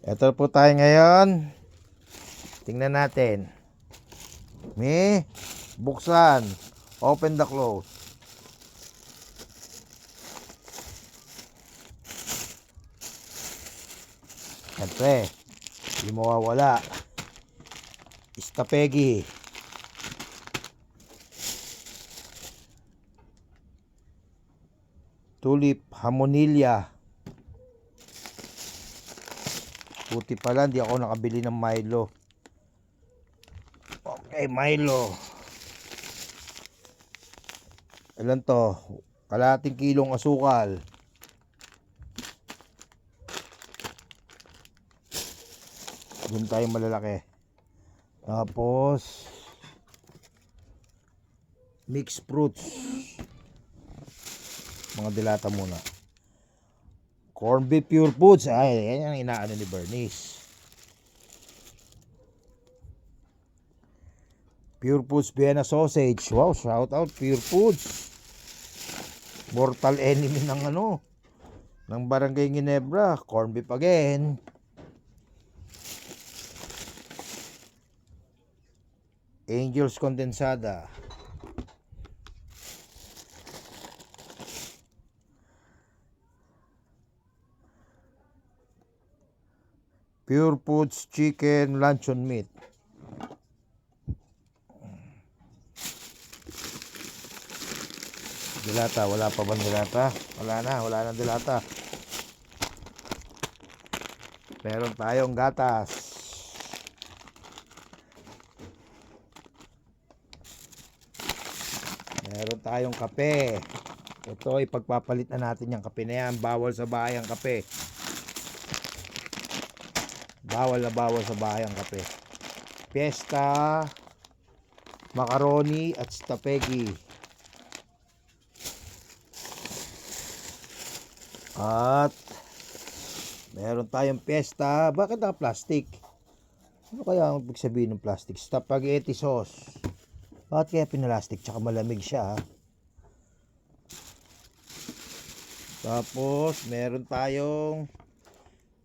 Ito po tayo ngayon. Tingnan natin. Buksan. Open the close. Siyempre, hindi mawawala. Stapegi. Tulip Hamonilla. Puti pala, hindi ako nakabili ng Milo. Okay, Milo. Ilan to? Kalahating kilong asukal. Doon tayo malalaki. Tapos mixed fruits. Mga dilata muna. Corn beef pure foods. Ay, yan ang inaano ni Bernice. Pure Foods Vienna Sausage. Wow, shout out Pure Foods. Mortal enemy ng Barangay Ginebra. Corn beef again. Angel's Condensada. Pure Foods Chicken Luncheon Meat. Dilata, wala pa bang dilata? Wala na dilata. Meron tayong gatas. Meron tayong kape. Ito, ipagpapalit na natin yung kape na yan. Bawal sa bahay ang kape. Bawal sa bahay ang kape. Fiesta, macaroni at stapegi. At meron tayong Fiesta. Bakit naka-plastic? Ano kaya ang ibig sabihin ng plastic? Spaghetti sauce. Bakit kaya pinalastic? Tsaka malamig siya. Tapos meron tayong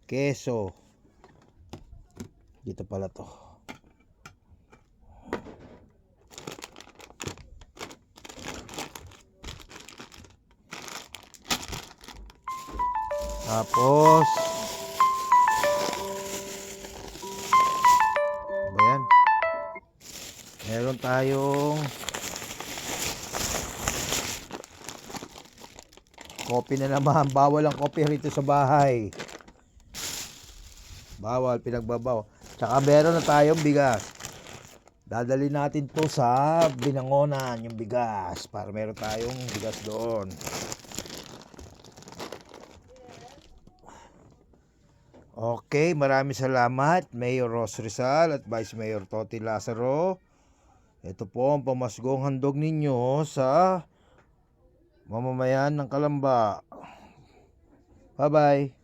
keso. Dito pala to. Tapos ayan. Meron tayong kopi na naman. Bawal ang kopi rito sa bahay. Bawal, pinagbabaw. Tsaka meron na tayong bigas. Dadali natin to sa Binangonan yung bigas para meron tayong bigas doon. Okay, maraming salamat Mayor Ros Rizal at Vice Mayor Toti Lazaro. Ito po ang pamasgong handog ninyo sa mamamayan ng Kalamba. Bye-bye.